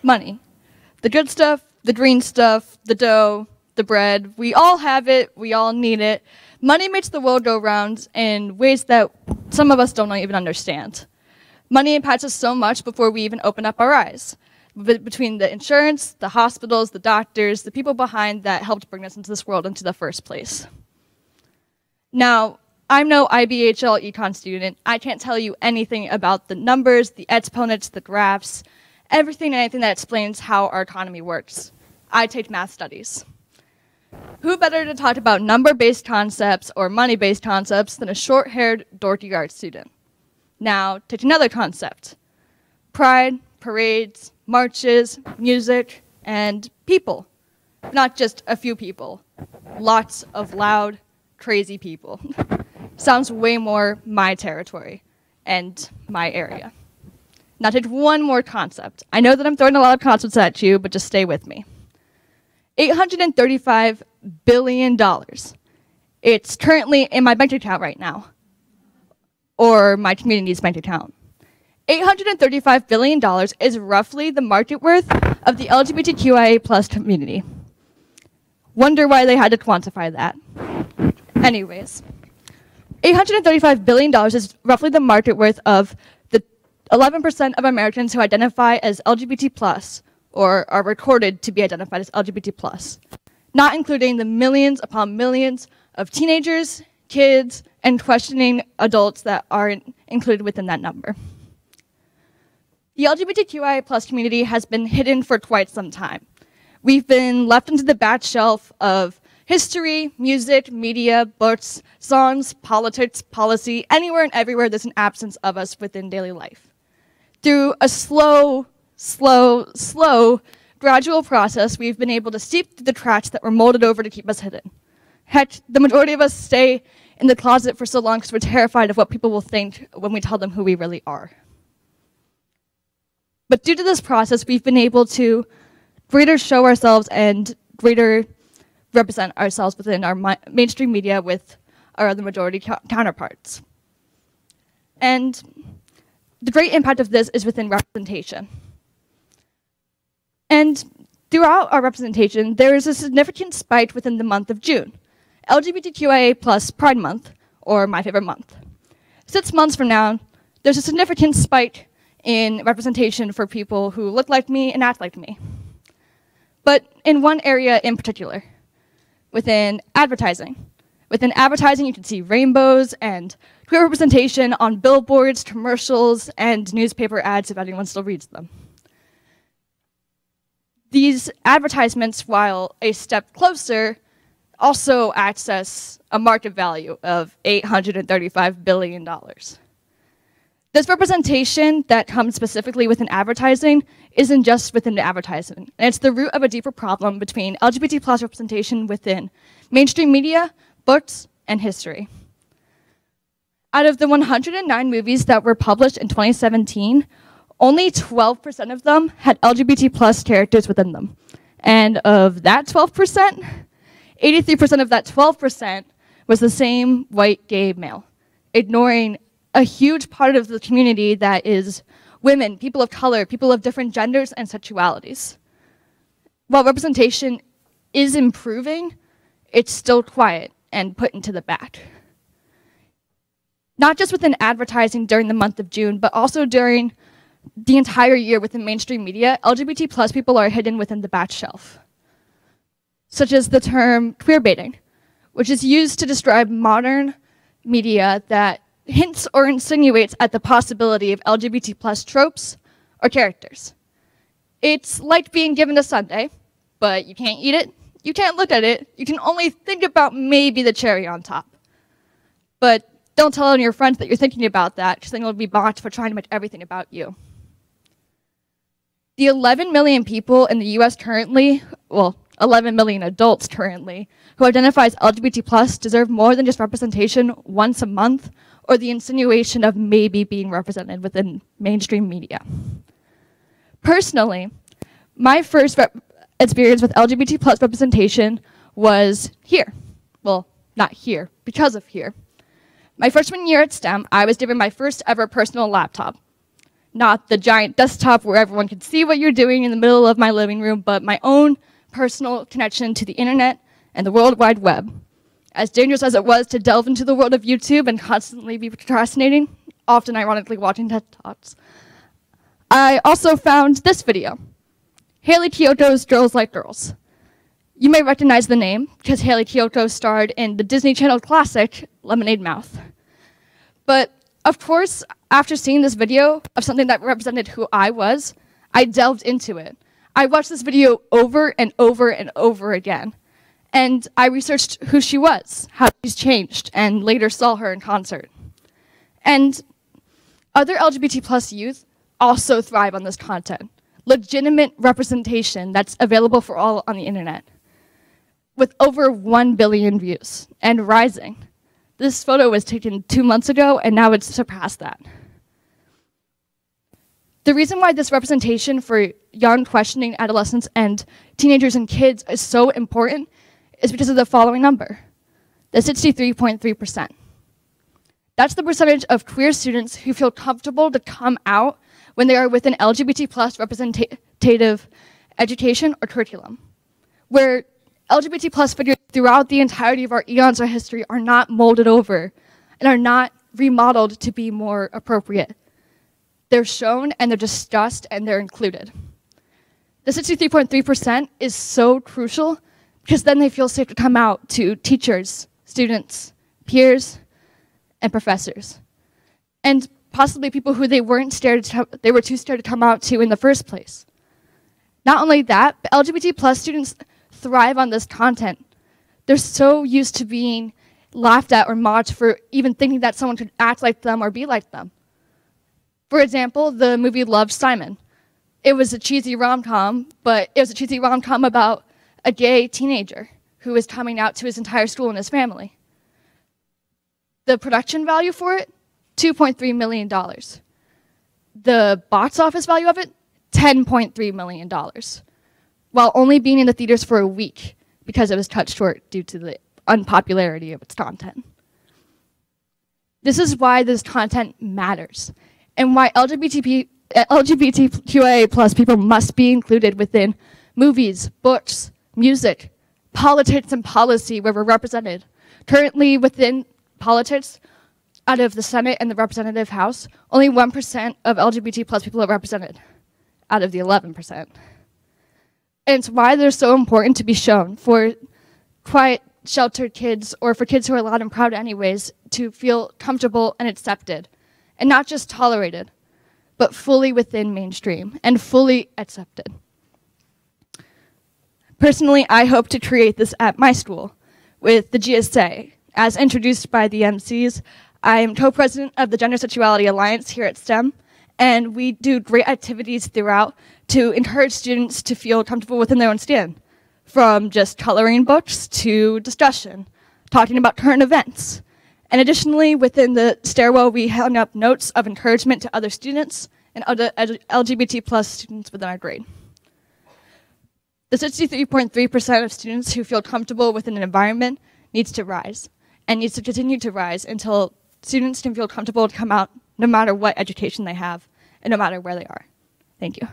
Money. The good stuff, the green stuff, the dough, the bread. We all have it. We all need it. Money makes the world go round in ways that some of us don't even understand. Money impacts us so much before we even open up our eyes. Between the insurance, the hospitals, the doctors, the people behind that helped bring us into this world into the first place. Now, I'm no IBHL econ student. I can't tell you anything about the numbers, the exponents, the graphs, everything and anything that explains how our economy works. I take math studies. Who better to talk about number-based concepts or money-based concepts than a short-haired, dorky art student? Now, take another concept. Pride, parades, marches, music, and people. Not just a few people. Lots of loud, crazy people. Sounds way more my territory and my area. Now take one more concept. I know that I'm throwing a lot of concepts at you, but just stay with me. $835 billion. It's currently in my bank account right now, or my community's bank account. $835 billion is roughly the market worth of the LGBTQIA+ community. Wonder why they had to quantify that. Anyways, $835 billion is roughly the market worth of the 11% of Americans who identify as LGBT+, or are recorded to be identified as LGBT+, not including the millions upon millions of teenagers, kids, and questioning adults that aren't included within that number. The LGBTQIA+ community has been hidden for quite some time. We've been left into the back shelf of history, music, media, books, songs, politics, policy, anywhere and everywhere there's an absence of us within daily life. Through a slow, gradual process, we've been able to seep through the cracks that were molded over to keep us hidden. Heck, the majority of us stay in the closet for so long because we're terrified of what people will think when we tell them who we really are. But due to this process, we've been able to greater show ourselves and greater represent ourselves within our mainstream media with our other majority counterparts. And the great impact of this is within representation. And throughout our representation, there is a significant spike within the month of June, LGBTQIA+ Pride Month, or my favorite month. 6 months from now, there's a significant spike in representation for people who look like me and act like me. But in one area in particular, within advertising. Within advertising, you can see rainbows and queer representation on billboards, commercials, and newspaper ads if anyone still reads them. These advertisements, while a step closer, also access a market value of $835 billion. This representation that comes specifically within advertising isn't just within the advertising, and it's the root of a deeper problem between LGBT+ representation within mainstream media, books, and history. Out of the 109 movies that were published in 2017, only 12% of them had LGBT+ characters within them. And of that 12%, 83% of that 12% was the same white gay male, ignoring a huge part of the community that is women, people of color, people of different genders and sexualities. While representation is improving, it's still quiet and put into the back. Not just within advertising during the month of June, but also during the entire year within mainstream media, LGBT+ people are hidden within the back shelf, such as the term queerbaiting, which is used to describe modern media that hints or insinuates at the possibility of LGBT+ tropes or characters. It's like being given a sundae, but you can't eat it, you can't look at it, you can only think about maybe the cherry on top. But don't tell your friends that you're thinking about that, because then you'll be mocked for trying to make everything about you. The 11 million people in the US currently, well, 11 million adults currently, who identify as LGBT+ deserve more than just representation once a month or the insinuation of maybe being represented within mainstream media. Personally, my first experience with LGBT+ representation was here. Well, not here, because of here. My freshman year at STEM, I was given my first ever personal laptop. not the giant desktop where everyone can see what you're doing in the middle of my living room, but my own personal connection to the internet and the World Wide Web. As dangerous as it was to delve into the world of YouTube and constantly be procrastinating, often ironically watching TED Talks, I also found this video, Haley Kiyotou's Girls Like Girls. You may recognize the name because Haley Kiyoutou starred in the Disney Channel classic, Lemonade Mouth. But of course, after seeing this video of something that represented who I was, I delved into it. I watched this video over and over and over again. And I researched who she was, how she's changed, and later saw her in concert. And other LGBT+ youth also thrive on this content. Legitimate representation that's available for all on the internet. With over 1 billion views, and rising. This photo was taken 2 months ago, and now it's surpassed that. The reason why this representation for young, questioning adolescents and teenagers and kids is so important is because of the following number, the 63.3%. That's the percentage of queer students who feel comfortable to come out when they are within LGBT+ representative education or curriculum, where LGBT+ figures throughout the entirety of our eons of history are not molded over and are not remodeled to be more appropriate. They're shown and they're discussed and they're included. The 63.3% is so crucial because then they feel safe to come out to teachers, students, peers, and professors. And possibly people who they were too scared to come out to in the first place. Not only that, but LGBT+ students thrive on this content. They're so used to being laughed at or mocked for even thinking that someone could act like them or be like them. For example, the movie Love, Simon. It was a cheesy rom-com, but it was a cheesy rom-com about a gay teenager who was coming out to his entire school and his family. The production value for it, $2.3 million. The box office value of it, $10.3 million, while only being in the theaters for a week because it was cut short due to the unpopularity of its content. This is why this content matters, and why LGBTQIA+ people must be included within movies, books, music, politics, and policy where we're represented. Currently within politics, out of the Senate and the Representative House, only 1% of LGBT+ people are represented out of the 11%. And it's why they're so important to be shown for quiet, sheltered kids, or for kids who are loud and proud anyways, to feel comfortable and accepted, and not just tolerated, but fully within mainstream and fully accepted. Personally, I hope to create this at my school with the DSA. As introduced by the MCs, I am co-president of the Gender-Sexuality-Alliance here at STEM, and we do great activities throughout to encourage students to feel comfortable within their own skin, from just coloring books to discussion, talking about current events. And additionally, within the stairwell, we hung up notes of encouragement to other students and other LGBT+ students within our grade. The 63.3% of students who feel comfortable within an environment needs to rise, and needs to continue to rise until students can feel comfortable to come out no matter what education they have and no matter where they are. Thank you.